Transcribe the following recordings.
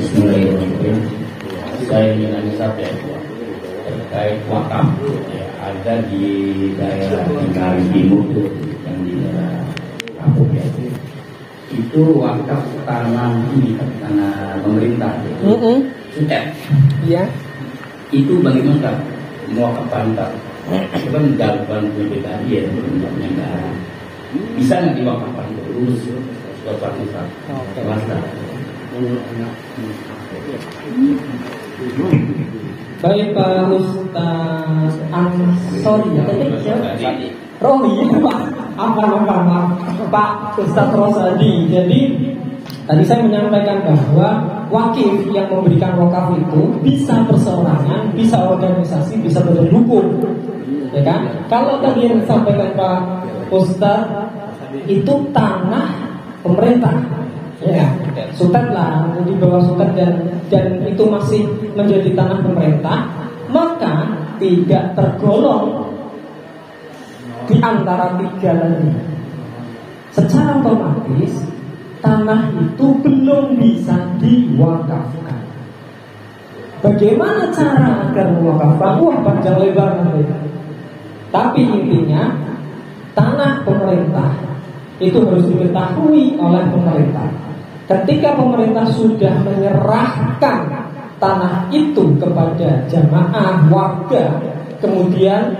Bismillahirrahmanirrahim. Saya ingin menanyakan terkait wakaf ya, ada di daerah Tinggal Timur yang di daerah Kapuk ya. Itu wakaf tanah ini, tanah pemerintah. Sutet. Iya. Itu bagaimana mewakafkan tak? Itu kan jawaban PPKI ya, negara. Bisa nggak diwakafkan terus ke swasta? Baik Pak Ustaz Ansori Rohi Pak Ustaz Rosadi. Jadi tadi saya menyampaikan bahwa wakif yang memberikan wakaf itu bisa perseorangan, bisa organisasi, bisa badan hukum, ya kan? Kalau tadi yang disampaikan Pak Ustaz itu tanah pemerintah, ya, sutet lah, di bawah sutet dan itu masih menjadi tanah pemerintah, maka tidak tergolong di antara tiga tadi. Secara otomatis tanah itu belum bisa diwakafkan. Bagaimana cara agar mewakafkan? Wah, panjang lebar nanti. Tapi intinya tanah pemerintah itu harus diketahui oleh pemerintah. Ketika pemerintah sudah menyerahkan tanah itu kepada jamaah warga, kemudian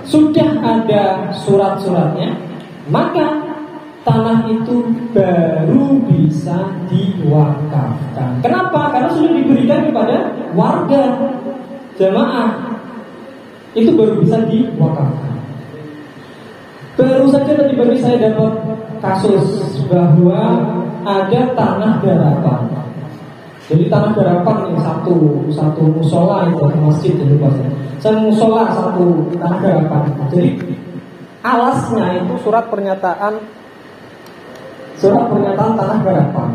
sudah ada surat-suratnya, maka tanah itu baru bisa diwakafkan. Kenapa? Karena sudah diberikan kepada warga jamaah, itu baru bisa diwakafkan. Baru saja tadi bagi saya dapat kasus bahwa ada tanah garapan. Jadi tanah garapan ini satu musola itu masjid itu bahasanya. Saya musola satu tanah garapan. Jadi alasnya itu surat pernyataan tanah garapan.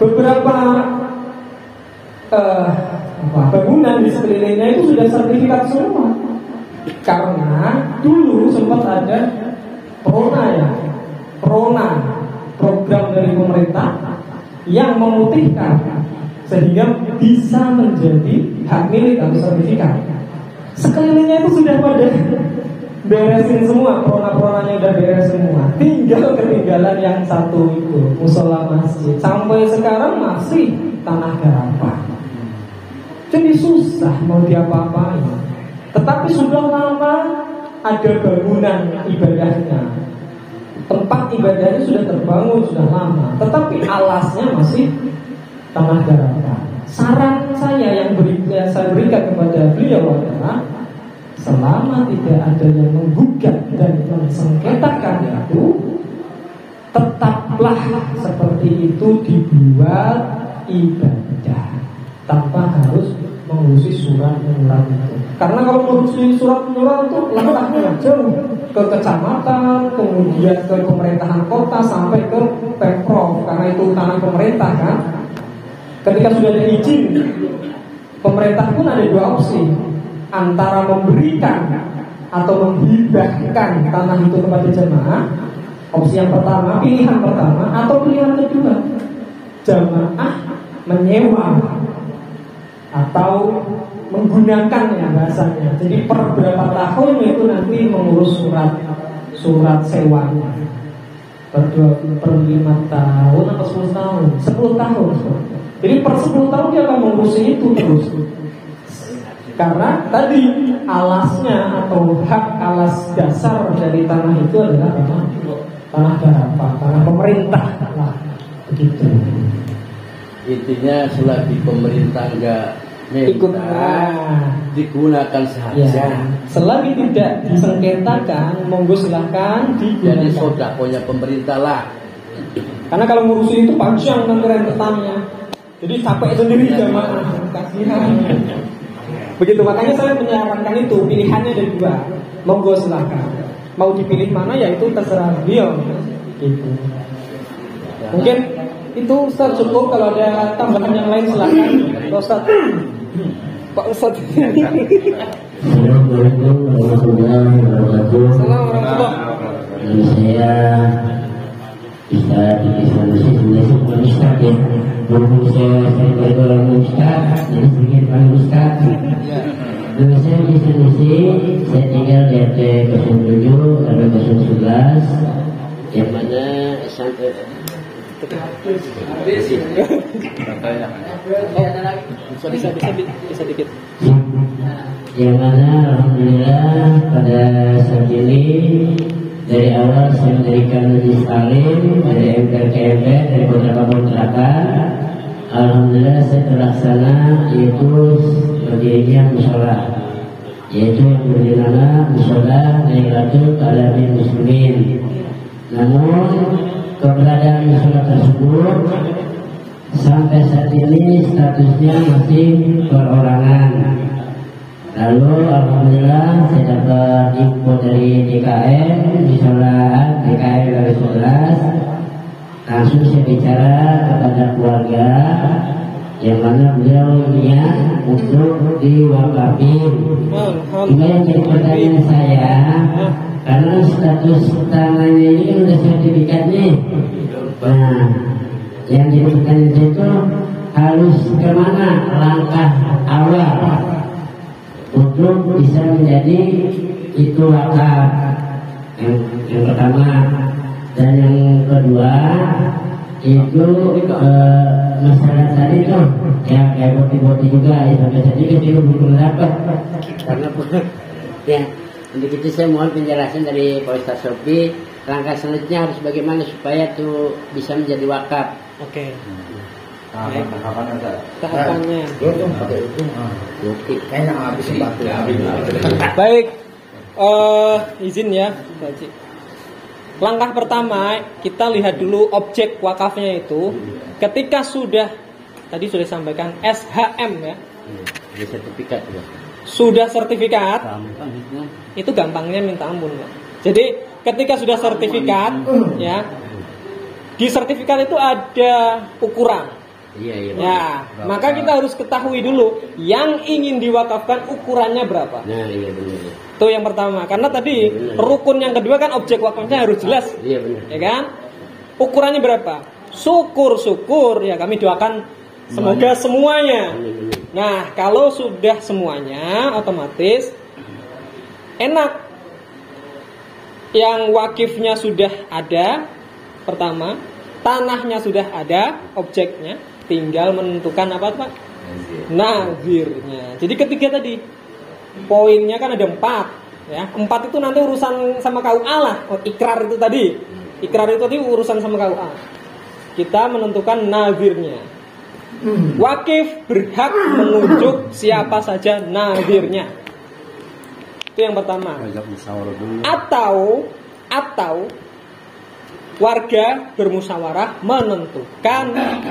Beberapa bangunan di sekelilingnya itu sudah sertifikat semua. Karena dulu sempat ada Prona program dari pemerintah yang memutihkan sehingga bisa menjadi hak milik atau sertifikat. Sekelilingnya itu sudah pada beresin semua, Prona-pronanya udah beres semua. Tinggal ketinggalan yang satu itu, musola masjid. Sampai sekarang masih tanah garapan. Jadi susah mau diapa-apain. Tetapi sudah lama ada bangunan ibadahnya, tempat ibadahnya sudah terbangun sudah lama, tetapi alasnya masih tanah garapan. Saran saya yang saya berikan kepada beliau adalah selama tidak ada yang menggugat dan mensengketakan itu, tetaplah seperti itu dibuat ibadah tanpa harus mengurusi surat menyurat itu. Karena kalau mengurusi surat menyurat itu langkahnya jauh ke kecamatan, kemudian ke pemerintahan kota sampai ke Pemprov, karena itu tanah pemerintah kan. Ketika sudah ada izin, pemerintah pun ada dua opsi, antara memberikan atau menghibahkan tanah itu kepada jemaah. Opsi yang pertama, pilihan pertama, atau pilihan kedua, jemaah menyewa atau menggunakan ya bahasanya. Jadi per berapa tahun itu nanti mengurus surat sewanya. Per 5 tahun atau 10 tahun? 10 tahun. Jadi per 10 tahun dia akan mengurusi itu terus. Karena tadi alasnya atau hak alas dasar dari tanah itu adalah tanah garapan, tanah pemerintah lah, begitu. Intinya selagi pemerintah enggak ikut digunakan saja. Ya, selagi tidak disengketakan, monggo silahkan digunakan. Jadi sodakonya pemerintah lah. Karena kalau ngurusin itu panjang nanti rentetannya. Jadi capek sendiri jamaah. Kasihan. Begitu, makanya saya menyarankan itu, pilihannya ada dua. Monggo silahkan. Mau dipilih mana ya itu terserah beliau. Gitu. Mungkin itu Ustaz cukup. Kalau ada tambahan yang lain silahkan Ustaz. Pak Ustaz. Assalamualaikum warahmatullahi wabarakatuh. Assalamualaikum. Saya bisa di Indonesia ya. berhubung saya sebagai orang ustaz, jadi sedikit panggil ustaz. Nama saya Misi, saya tinggal di RT 07 RW 011, yang mana sampai bisa dikit. Yang mana alhamdulillah pada saat ini dari awal saya mendirikan Majlis Taklim dari MPR ke MPR dari beberapa kontrakan. Alhamdulillah saya terlaksana yaitu berdirinya musola, yaitu yang bernama musola Lailatul Alamin Muslimin. Namun keberadaan musola tersebut sampai saat ini statusnya masih perorangan. Lalu alhamdulillah saya dapat info dari DKM musola DKM dari 11. Langsung saya bicara kepada keluarga yang mana beliau niat untuk diwakafin. Cuma yang jadi pertanyaan saya, karena status tangannya ini kan udah sertifikatnya. Nah, yang jadi pertanyaan saya itu harus kemana langkah awal untuk bisa menjadi itu wakaf yang pertama. Dan yang kedua itu masalah tadi tuh ya kayak boti-boti juga ya, sampai saat ini kita belum dapat karena ya untuk itu saya mohon penjelasan dari Pak Ustaz Sofi, langkah selanjutnya harus bagaimana supaya tuh bisa menjadi wakaf. Oke. Tahapannya. Baik, izin ya, Pak Haji. Langkah pertama kita lihat dulu objek wakafnya itu. Ketika sudah tadi sudah sampaikan SHM ya, sertifikat ya. Sudah sertifikat, itu gampangnya minta ampun ya. Jadi ketika sudah sertifikat ya, di sertifikat itu ada ukuran. Iya. Ya, maka kita harus ketahui dulu yang ingin diwakafkan ukurannya berapa. Nah, iya benar. Itu yang pertama. Karena tadi rukun yang kedua kan objek wakafnya harus jelas. Iya benar. Ya kan? Ukurannya berapa? Syukur-syukur ya kami doakan semoga semuanya. Nah, kalau sudah semuanya otomatis enak. Yang wakifnya sudah ada pertama, tanahnya sudah ada, objeknya tinggal menentukan apa Pak? Nazirnya. Jadi ketiga tadi poinnya kan ada 4 ya. 4 itu nanti urusan sama KUA lah. Ikrar itu tadi. Ikrar itu tadi urusan sama KUA. Kita menentukan nazirnya. Wakif berhak menunjuk siapa saja nazirnya. Itu yang pertama. Atau warga bermusyawarah menentukan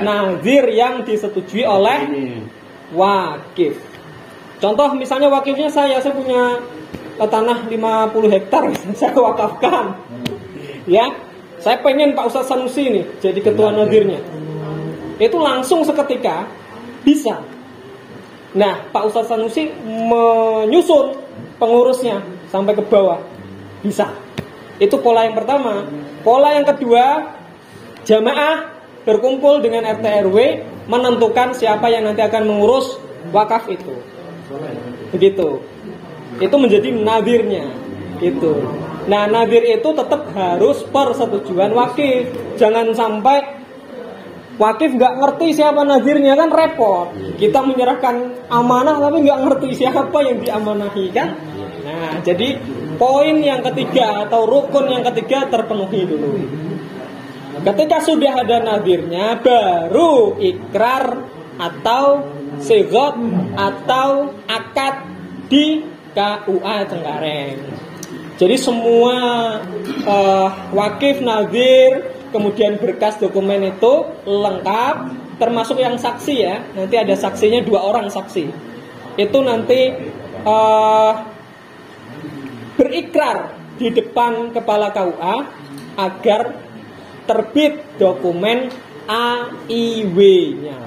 nazir yang disetujui oleh wakif. Contoh misalnya wakifnya saya punya tanah 50 hektar saya wakafkan. Ya, saya pengen Pak Ustadz Sanusi nih jadi ketua nazirnya. Itu langsung seketika bisa. Nah, Pak Ustadz Sanusi menyusun pengurusnya sampai ke bawah. Bisa. Itu pola yang pertama. Pola yang kedua, jamaah berkumpul dengan RT RW menentukan siapa yang nanti akan mengurus wakaf itu. Begitu. Itu menjadi nazirnya. Gitu. Nah, nazir itu tetap harus persetujuan wakif. Jangan sampai wakif nggak ngerti siapa nazirnya, kan repot. Kita menyerahkan amanah tapi nggak ngerti siapa yang diamanahi kan. Nah, jadi poin yang ketiga atau rukun yang ketiga terpenuhi dulu. Ketika sudah ada nazirnya, baru ikrar atau sigot atau akad di KUA Cengkareng. Jadi semua wakif, nazir, kemudian berkas dokumen itu lengkap, termasuk yang saksi ya. Nanti ada saksinya 2 orang saksi. Itu nanti berikrar di depan kepala KUA agar terbit dokumen AIW-nya.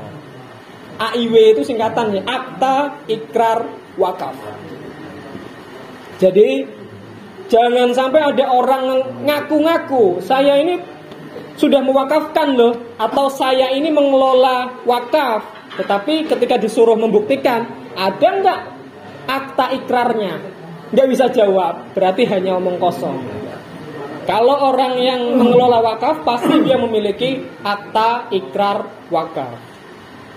AIW itu singkatannya Akta Ikrar Wakaf. Jadi jangan sampai ada orang ngaku-ngaku saya ini sudah mewakafkan loh, atau saya ini mengelola wakaf, tetapi ketika disuruh membuktikan, ada nggak akta ikrarnya? Nggak bisa jawab, berarti hanya omong kosong. Kalau orang yang mengelola wakaf, pasti dia memiliki akta ikrar wakaf.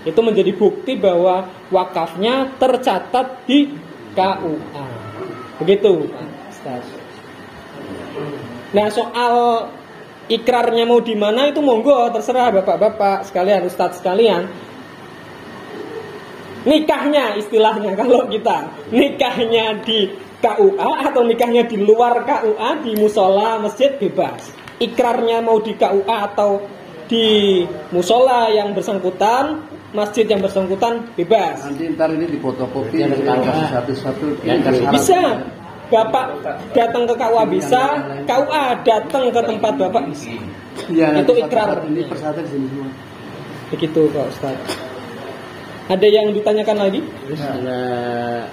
Itu menjadi bukti bahwa wakafnya tercatat di KUA. Begitu, Ustaz. Nah, soal ikrarnya mau di mana itu monggo, terserah bapak-bapak sekalian, Ustaz sekalian. Nikahnya istilahnya, kalau kita nikahnya di KUA atau nikahnya di luar KUA, di musola, masjid, bebas. Ikrarnya mau di KUA atau di musola yang bersangkutan, masjid yang bersangkutan, bebas. Nanti ntar ini difotokopi, kasih satu-satu. Bisa. Bapak datang ke KUA bisa, KUA datang ke tempat Bapak bisa. Ya, itu ikrar. Ini persatu di sini semua. Begitu Pak Ustaz. Ada yang ditanyakan lagi? Terus setelah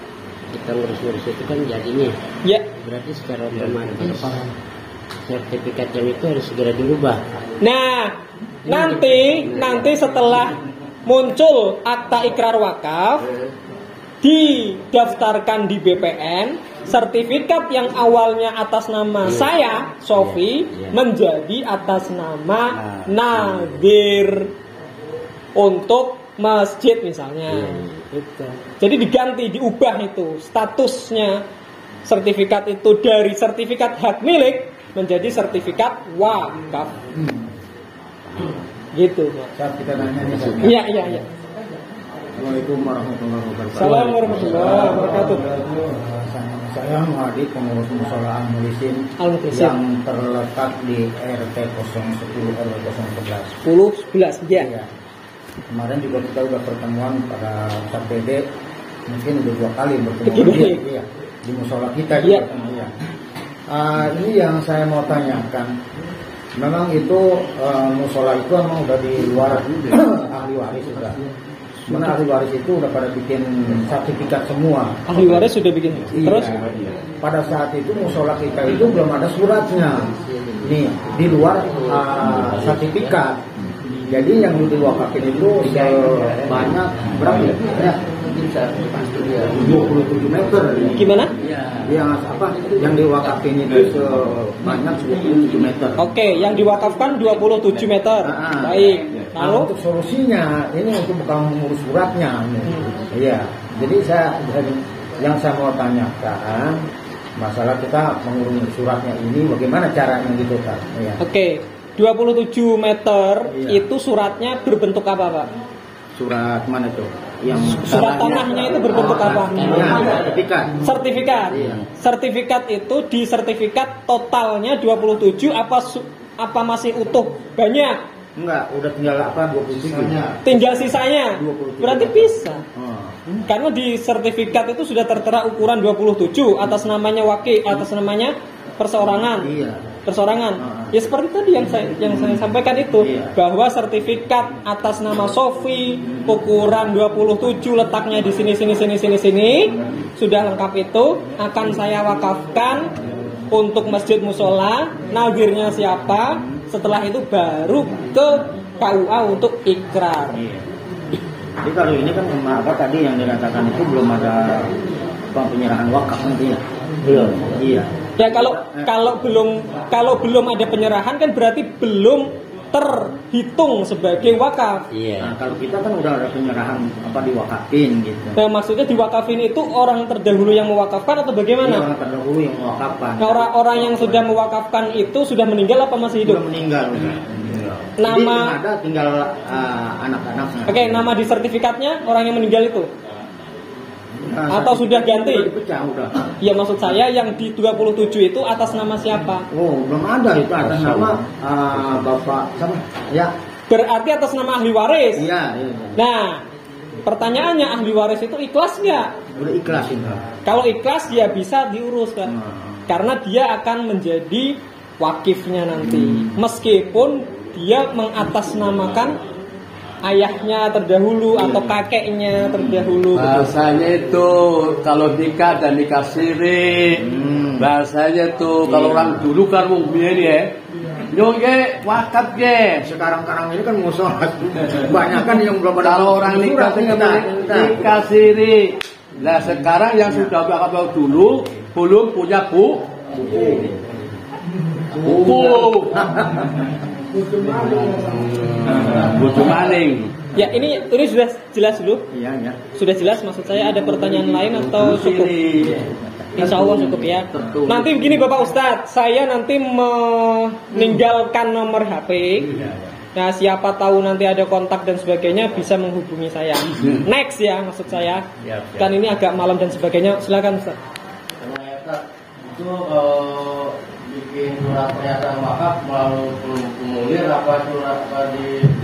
kita ngurus-ngurus itu kan jadinya. Ya. Berarti secara otomatis sertifikat yang itu harus segera dirubah. Nah, nanti setelah muncul akta ikrar wakaf, didaftarkan di BPN, sertifikat yang awalnya atas nama saya, Sofi, menjadi atas nama Nadir untuk masjid misalnya. Gitu. Jadi diganti, diubah itu statusnya sertifikat itu dari sertifikat hak milik menjadi sertifikat wakaf. Gitu, Pak. Saat kita nanya nih. Iya. Assalamualaikum warahmatullahi wabarakatuh. Assalamualaikum warahmatullahi wabarakatuh. Saya Muhadi, pengurus musola Al-Mulisin yang terletak di RT 010 RW 011. 10-11 ya. Iya. Kemarin juga kita udah pertemuan pada Ustaz Dede, mungkin udah 2 kali bertemu dia, di musola kita juga. Iya. Ini yang saya mau tanyakan. Memang itu musola itu memang udah di luar ahli waris sudah. Mana ahli waris itu udah pada bikin sertifikat semua. Ahli waris sudah bikin. Terus pada saat itu musola kita itu belum ada suratnya. Nih di luar sertifikat. Jadi yang diwakafin itu banyak berapa ya? 27 meter. Gimana? Yang apa? Yang diwakafin itu sebanyak 27 meter. Oke, yang diwakafkan 27 meter. Baik. Lalu untuk solusinya ini untuk bukan mengurus suratnya. Iya. Jadi yang saya mau tanyakan masalah kita mengurus suratnya ini bagaimana caranya gitu kan? Iya. Oke. 27 meter itu suratnya berbentuk apa, Pak? Surat mana itu? Yang surat tanahnya itu berbentuk apa? Sertifikat. Iya. Sertifikat itu di sertifikat totalnya 27 apa masih utuh? Banyak. Enggak, udah tinggal 27. Tinggal sisanya. 27. Berarti bisa. Karena di sertifikat itu sudah tertera ukuran 27 atas namanya wakil, atas namanya perseorangan. Iya. Perseorangan. Ya seperti tadi yang saya sampaikan itu, bahwa sertifikat atas nama Sofi ukuran 27 letaknya di sini sudah lengkap itu akan saya wakafkan untuk masjid musola, nadirnya siapa, setelah itu baru ke KUA untuk ikrar. Jadi kalau ini kan apa tadi yang dikatakan itu belum ada penyerahan wakaf nanti ya? Belum. Iya. Ya kalau belum ada penyerahan kan berarti belum terhitung sebagai wakaf. Iya. Nah, kalau kita kan udah ada penyerahan apa diwakafin gitu. Nah, maksudnya diwakafin itu orang terdahulu yang mewakafkan atau bagaimana? Orang terdahulu yang mewakafkan. Nah, orang yang sudah mewakafkan itu sudah meninggal apa masih hidup? Sudah meninggal. Nama jadi ada tinggal anak-anaknya. Oke, nama di sertifikatnya orang yang meninggal itu. Atau sudah ganti? Udah dipecah, udah. Ya maksud saya yang di 27 itu atas nama siapa? Oh, belum ada itu atas nama Bapak sama. Ya. Berarti atas nama ahli waris. Iya. Nah, pertanyaannya ahli waris itu ikhlas nggak? Udah ikhlas itu. Kalau ikhlas dia bisa diurus kan? Karena dia akan menjadi wakifnya nanti. Meskipun dia mengatasnamakan ayahnya terdahulu atau kakeknya terdahulu. Bahasanya itu kalau nikah dan nikah siri. Bahasanya itu kalau orang dulu kan umumnya ini ya, Yo ge wakaf ge. Sekarang ini kan musola banyak kan yang belum ada. Kalau orang nikah nikah siri. Nah sekarang yang sudah wakaf dulu belum punya buku. Buku maling. Ya ini sudah jelas dulu. Iya. Sudah jelas, maksud saya ada pertanyaan lain atau cukup? Insya Allah cukup ya. Nanti begini Bapak Ustadz, saya nanti meninggalkan nomor HP. Nah siapa tahu nanti ada kontak dan sebagainya bisa menghubungi saya. Next ya maksud saya. Kan ini agak malam dan sebagainya. Silakan Ustadz. Itu bikin surat pernyataan wakaf melalui formulir apa surat apa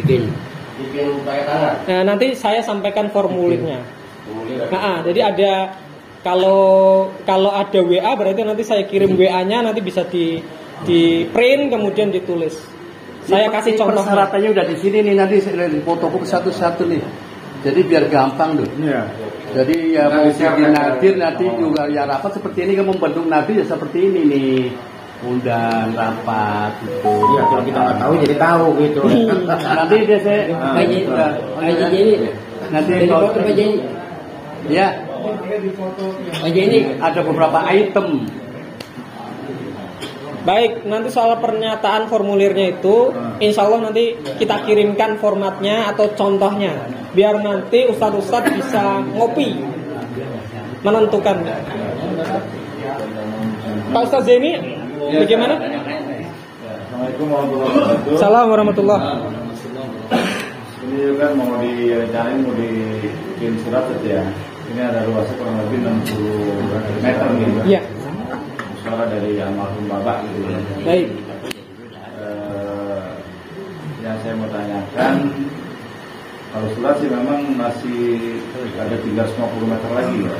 bikin pakai tangan? Nah nanti saya sampaikan formulirnya. Formulir. Nah, jadi ada kalau ada WA berarti nanti saya kirim WA-nya, nanti bisa di print kemudian ditulis. Saya kasih contoh. Persyaratannya udah di sini nih, nanti saya fotokopi satu-satu nih. Jadi biar gampang tuh. Iya. Jadi ya mau bikin nadir nanti juga ya rapat seperti ini, kan membentuk nadir ya seperti ini nih. Undang rapat gitu. Iya, kalau kita nggak tahu jadi tahu gitu. Nanti dia saya nanti kalau ya ini ada beberapa item. Baik, nanti soal pernyataan formulirnya itu insya Allah nanti kita kirimkan formatnya atau contohnya, biar nanti ustadz bisa ngopi menentukan. Pak Ustadz Zaini, bagaimana? Assalamualaikum warahmatullahi wabarakatuh. Salam warahmatullahi. Ini juga mau direncanain mau dibikin surat ya. Ini ada luasnya kurang lebih 60 meter gitu. Iya. Suara dari almarhum bapak gitu. Baik. Yang saya mau tanyakan, kalau surat sih memang masih ada 350 meter lagi ya.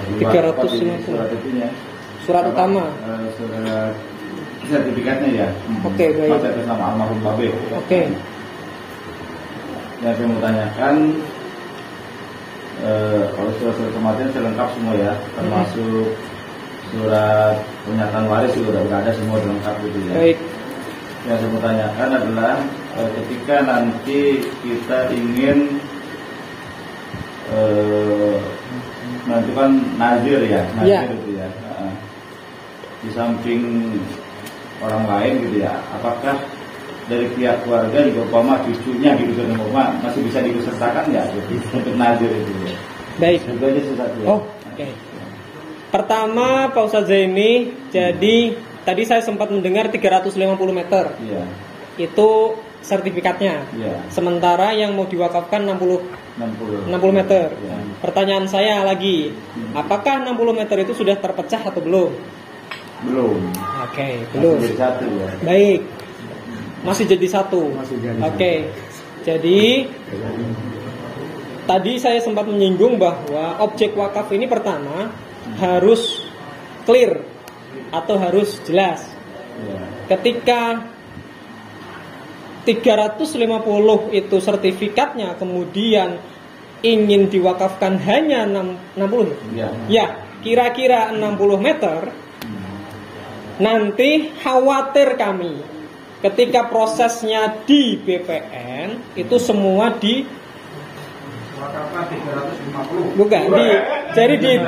350. Surat itunya. Surat utama. Surat sertifikatnya ya. Oke, baik. Atas nama almarhum babe. Oke. Yang saya mau tanyakan, kalau surat kematian saya lengkap semua ya, termasuk surat pernyataan waris juga udah ada semua lengkap gitu ya. Baik. Yang saya mau tanyakan adalah ketika nanti kita ingin menentukan nazir ya, gitu ya. Di samping orang lain gitu ya, apakah dari pihak keluarga juga umpama cucunya gitu kan umpama masih bisa diikutsertakan nggak gitu untuk nazir itu ya? Baik. Itu aja sesat ya. Oh, oke. Pertama Pak Ustadz Zaini, jadi tadi saya sempat mendengar 350 meter. Iya. Itu sertifikatnya. Iya. Sementara yang mau diwakafkan 60 meter. Ya. Pertanyaan saya lagi, apakah 60 meter itu sudah terpecah atau belum? Belum. Oke, belum. Masih jadi satu ya. Baik. Masih jadi satu. Oke. Jadi tadi saya sempat menyinggung bahwa objek wakaf ini pertama harus clear atau harus jelas. Ya. Ketika 350 itu sertifikatnya kemudian ingin diwakafkan hanya 60. Ya. Ya, kira-kira 60 meter. Nanti khawatir kami ketika prosesnya di BPN itu semua di bukan jadi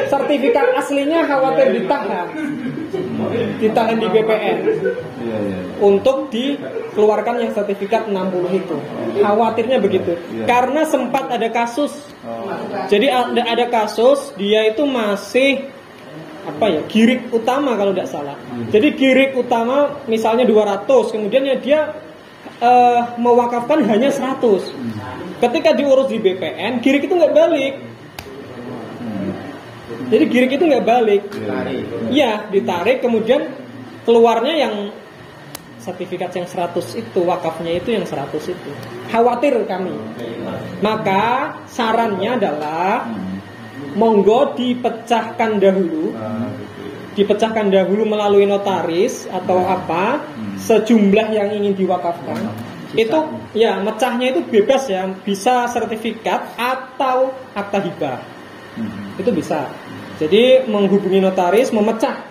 sertifikat aslinya khawatir ditahan di BPN untuk dikeluarkan yang sertifikat 60 itu. Khawatirnya begitu. Karena sempat ada kasus. Jadi ada kasus dia itu masih girik utama kalau tidak salah. Jadi girik utama misalnya 200, kemudian dia mewakafkan hanya 100. Ketika diurus di BPN, girik itu nggak balik. Jadi girik itu nggak balik. Iya, ditarik kemudian keluarnya yang sertifikat yang 100 itu, wakafnya itu yang 100 itu. Khawatir kami. Maka sarannya adalah monggo dipecahkan dahulu melalui notaris atau sejumlah yang ingin diwakafkan. Itu ya mecahnya itu bebas ya, bisa sertifikat atau akta hibah. Itu bisa. Jadi menghubungi notaris memecah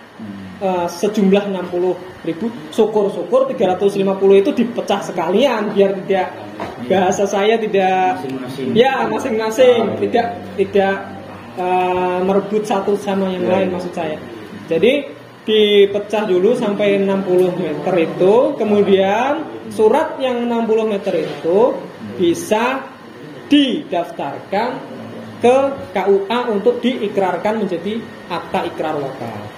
sejumlah 60.000, syukur-syukur 350 itu dipecah sekalian biar tidak, bahasa saya tidak masing-masing tidak merebut satu sama yang lain maksud saya. Jadi dipecah dulu sampai 60 meter itu, kemudian surat yang 60 meter itu bisa didaftarkan ke KUA untuk diikrarkan menjadi akta ikrar wakaf.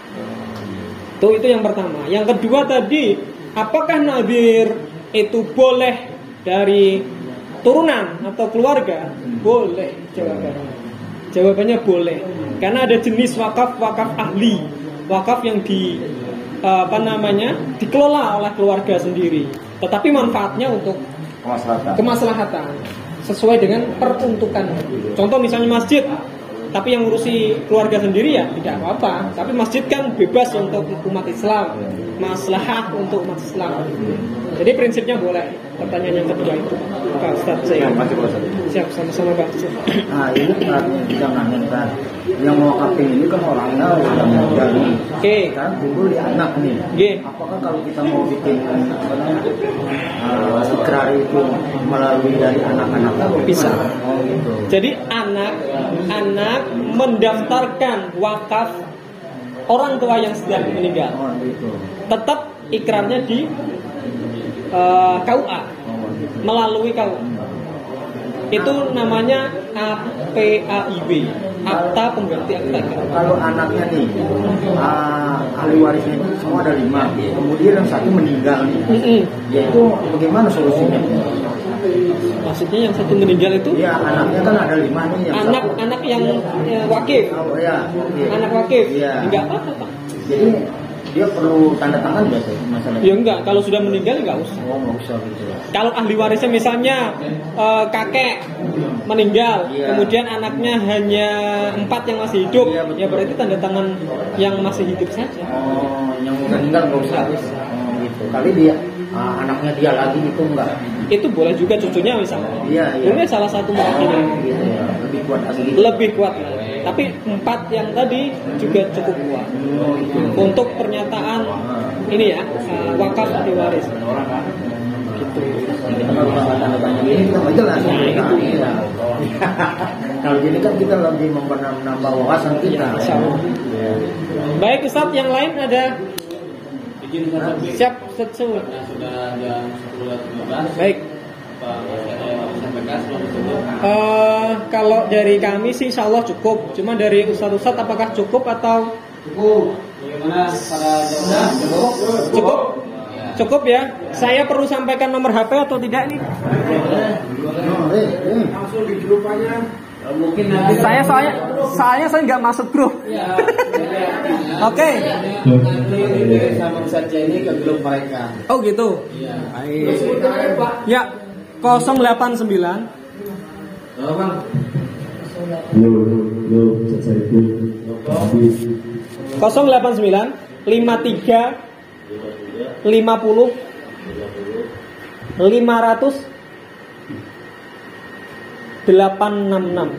Itu yang pertama. Yang kedua tadi, apakah nadhir itu boleh dari turunan atau keluarga? Boleh jawabannya. Jawabannya boleh. Karena ada jenis wakaf ahli, wakaf yang dikelola oleh keluarga sendiri. Tetapi manfaatnya untuk kemaslahatan sesuai dengan peruntukan. Contoh misalnya masjid, tapi yang ngurusi keluarga sendiri ya tidak apa-apa. Tapi masjid kan bebas untuk umat Islam, maslahat untuk umat Islam. Jadi prinsipnya boleh. Pertanyaan yang kedua itu, Pak Ustaz saya. Siap, sama-sama Pak Ustaz. Nah ini saatnya kita nanya, yang mau wakafin ini kan orangnya sudah muda nih. Oke. Kan timbul di anak nih. Oke. Apakah kalau kita mau bikin ikrar itu melalui dari anak-anaknya bisa? Oh gitu. Jadi anak mendaftarkan wakaf orang tua yang sudah meninggal. Oh gitu. Tetap ikrarnya di KUA, melalui KUA. Itu namanya APAIB, Akta Pengganti Akta. Kalau anaknya nih, ahli warisnya itu semua ada 5, kemudian yang satu meninggal nih, itu bagaimana solusinya? Maksudnya yang satu meninggal itu? Ya anaknya kan ada 5 nih. Anak yang wakif. Oh ya. Anak wakif. Ya. Enggak apa-apa Pak. Jadi dia perlu tanda tangan biasa masalahnya? Ya enggak, kalau sudah meninggal enggak usah. Oh enggak usah gitu. Kalau ahli warisnya misalnya kakek meninggal, kemudian anaknya hanya 4 yang masih hidup, ya berarti tanda tangan yang masih hidup saja. Oh, yang meninggal enggak usah. Oh gitu. Kali dia anaknya dia lagi itu enggak. Itu boleh juga cucunya misalnya. Iya. Ini salah satu mewakili. Gitu ya. Lebih kuat lagi. Gitu. Lebih kuat. Tapi 4 yang tadi juga cukup kuat untuk pernyataan ini ya, wakaf ahli waris. Gitu. Kalau tanda tanya ini kita nggak jelas. Kalau gini kan kita lebih menambah wawasan kita. Baik Ustaz, yang lain ada? Siap, Ustaz semua. Sudah jam 10.15. Baik. Kalau dari kami sih insya Allah cukup. Cuma dari Ustaz apakah cukup atau Cukup. Bagaimana para jamaah? cukup? Cukup ya. Saya perlu sampaikan nomor HP atau tidak nih? Langsung di grupannya. Mungkin nanti Saya nggak masuk grup. Oke. nanti sama saja ini ke grup mereka. Oh gitu. Iya. Ya. 089 Bang. 089 53 50 500 866.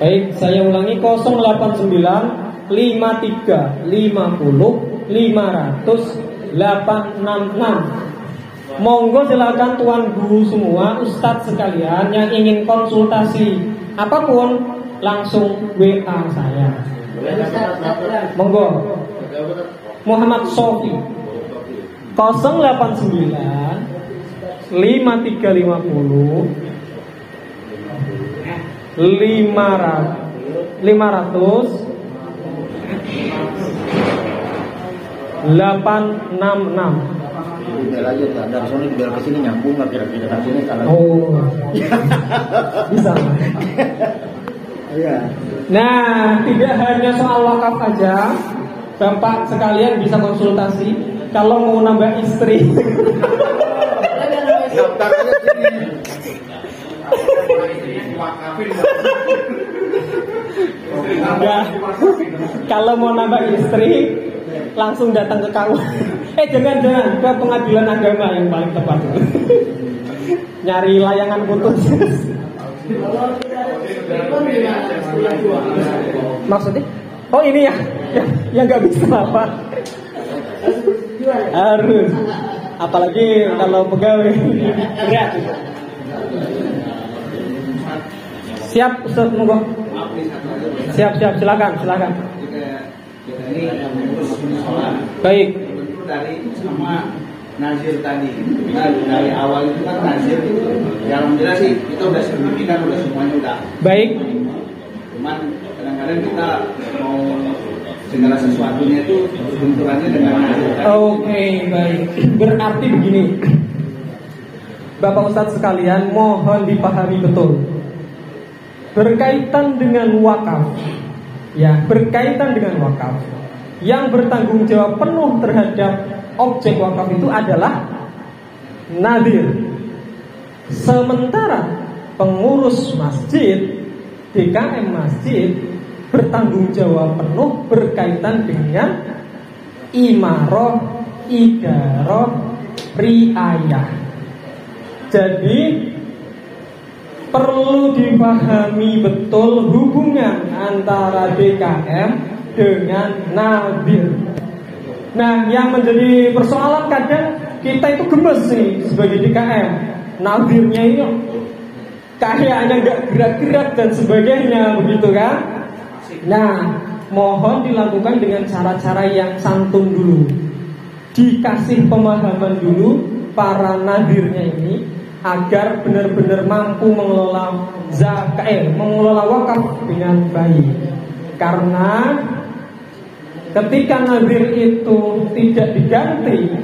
Baik, saya ulangi 089 53 50 500 866. Monggo silakan Tuan Guru semua, Ustadz sekalian yang ingin konsultasi apapun langsung WA saya. Monggo. Muhammad Sofi 089 5350 866. Bel aja dari sini bel ke sini nyambung nggak kira-kira dari sini kalau. Oh. Bisa. Iya. Nah, tidak hanya soal wakaf aja, Bapak sekalian bisa konsultasi kalau mau nambah istri. Daftar aja sini. Enggak. Kalau mau nambah istri, langsung datang ke KUA. Jangan ke pengadilan agama yang paling tepat. Nyari layangan putus. Maksudnya? Oh ini ya, yang nggak bisa apa? Harus. Apalagi kalau pegawai. Siap, Ustaz, monggo. Siap, silakan. Baik. Dari sama nazir tadi, dari awal itu kan nazir itu, ya alhamdulillah sih kita udah sertifikat, udah semuanya udah. Baik. Cuman kadang-kadang kita mau segala sesuatunya itu benturannya dengan nazir. Oke, baik. Berarti begini, Bapak Ustadz sekalian, mohon dipahami betul. Berkaitan dengan wakaf, ya, berkaitan dengan wakaf, yang bertanggung jawab penuh terhadap objek wakaf itu adalah nadir. Sementara pengurus masjid, DKM masjid, bertanggung jawab penuh berkaitan dengan imaroh, idaroh, riayah. Jadi perlu dipahami betul hubungan antara DKM dengan nadir. Nah, yang menjadi persoalan kadang kita itu gemes nih sebagai DKM. Nadirnya ini kayaknya nggak gerak-gerak dan sebagainya, begitu kan? Nah, mohon dilakukan dengan cara-cara yang santun dulu. Dikasih pemahaman dulu para nadirnya ini agar benar-benar mampu mengelola zakat, mengelola wakaf dengan baik. Karena ketika nadir itu tidak diganti,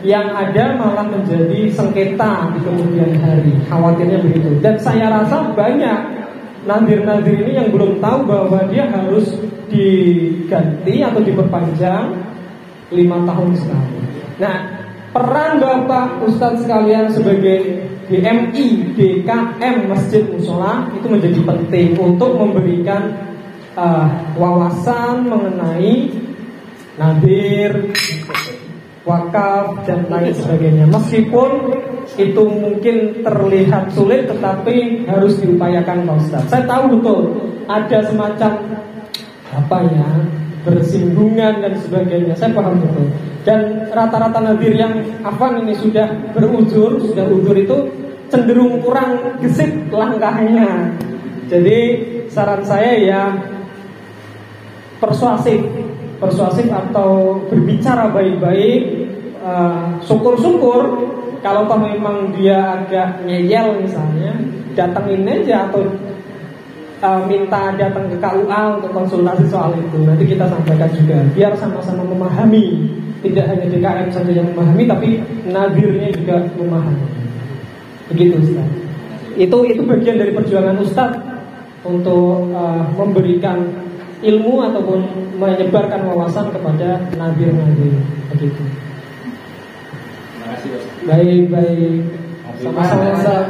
yang ada malah menjadi sengketa di kemudian hari. Khawatirnya begitu. Dan saya rasa banyak nadir-nadir ini yang belum tahu bahwa dia harus diganti atau diperpanjang 5 tahun sekali. Nah, peran Bapak Ustadz sekalian sebagai DMI, DKM Masjid Mushola itu menjadi penting untuk memberikan wawasan mengenai nadir, wakaf dan lain sebagainya. Meskipun itu mungkin terlihat sulit, tetapi harus diupayakan Pak Ustadz. Saya tahu betul ada semacam bersinggungan dan sebagainya. Saya paham betul. Dan rata-rata nadir yang afan ini sudah berujur itu cenderung kurang gesit langkahnya. Jadi saran saya ya persuasif atau berbicara baik-baik. Syukur-syukur kalau toh memang dia agak ngeyel misalnya, datangin aja atau minta datang ke KUA untuk konsultasi soal itu. Nanti kita sampaikan juga, biar sama-sama memahami. Tidak hanya DKM saja yang memahami, tapi nadirnya juga memahami. Begitu Ustaz. Itu bagian dari perjuangan Ustaz untuk memberikan ilmu ataupun menyebarkan wawasan kepada nadir-nadir. Begitu. Terima kasih Ustaz. Baik. Sama-sama Ustaz.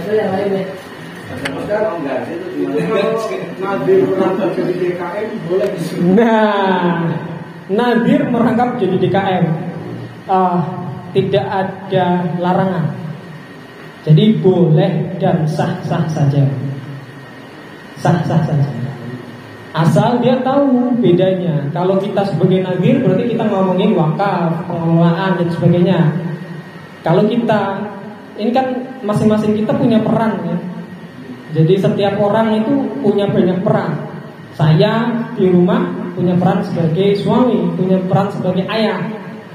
Yang lainnya. Nah, nadir merangkap jadi DKM tidak ada larangan. Jadi boleh dan sah-sah saja. Sah-sah saja. Asal dia tahu bedanya. Kalau kita sebagai nadir berarti kita ngomongin wakaf, pengelolaan dan sebagainya. Kalau kita, ini kan masing-masing kita punya peran ya. Jadi setiap orang itu punya banyak peran. Saya di rumah punya peran sebagai suami, punya peran sebagai ayah,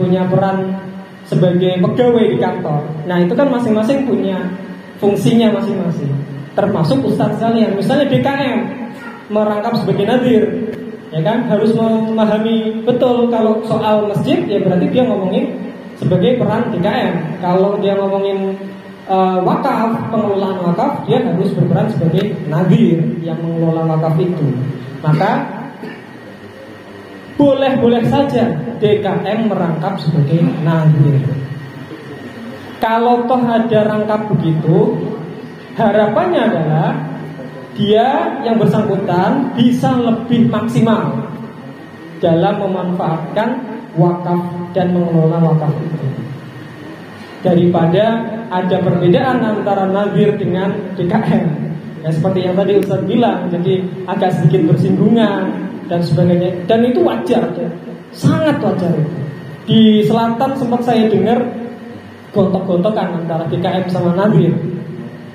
punya peran sebagai pegawai di kantor. Nah itu kan masing-masing punya fungsinya masing-masing. Termasuk Ustadz sekalian, misalnya DKM merangkap sebagai nadir, ya kan, harus memahami betul kalau soal masjid ya berarti dia ngomongin sebagai peran DKM. Kalau dia ngomongin wakaf, pengelolaan wakaf, dia harus berperan sebagai nadir yang mengelola wakaf itu. Maka boleh-boleh saja DKM merangkap sebagai nadir. Kalau toh ada rangkap begitu, harapannya adalah dia yang bersangkutan bisa lebih maksimal dalam memanfaatkan wakaf dan mengelola wakaf itu, daripada ada perbedaan antara nadir dengan DKM. Ya seperti yang tadi Ustaz bilang, jadi agak sedikit bersinggungan dan sebagainya. Dan itu wajar, ya. Sangat wajar itu. Di selatan sempat saya dengar gontok-gontokan antara GKM sama Nazir.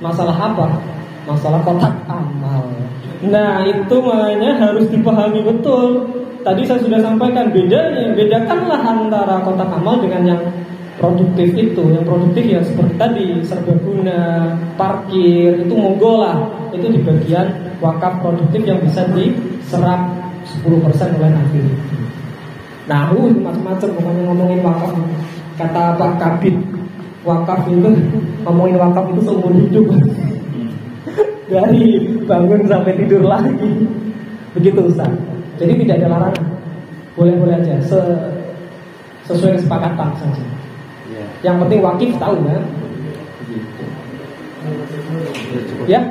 Masalah apa? Masalah kotak amal. Nah itu makanya harus dipahami betul. Tadi saya sudah sampaikan bedakanlah antara kotak amal dengan yang produktif itu. Yang produktif ya seperti tadi, serbaguna, parkir, itu monggo lah. Itu di bagian wakaf produktif yang bisa diserap 10% oleh Nabi. Nah, macam-macam ngomongin wakaf. Kata Pak Kabit, wakaf itu ngomongin wakaf itu seumur hidup. Dari bangun sampai tidur lagi. Begitu Ustaz. Jadi tidak ada larangan. Boleh-boleh aja sesuai kesepakatan saja. Yang penting wakif tahu kan? Ya.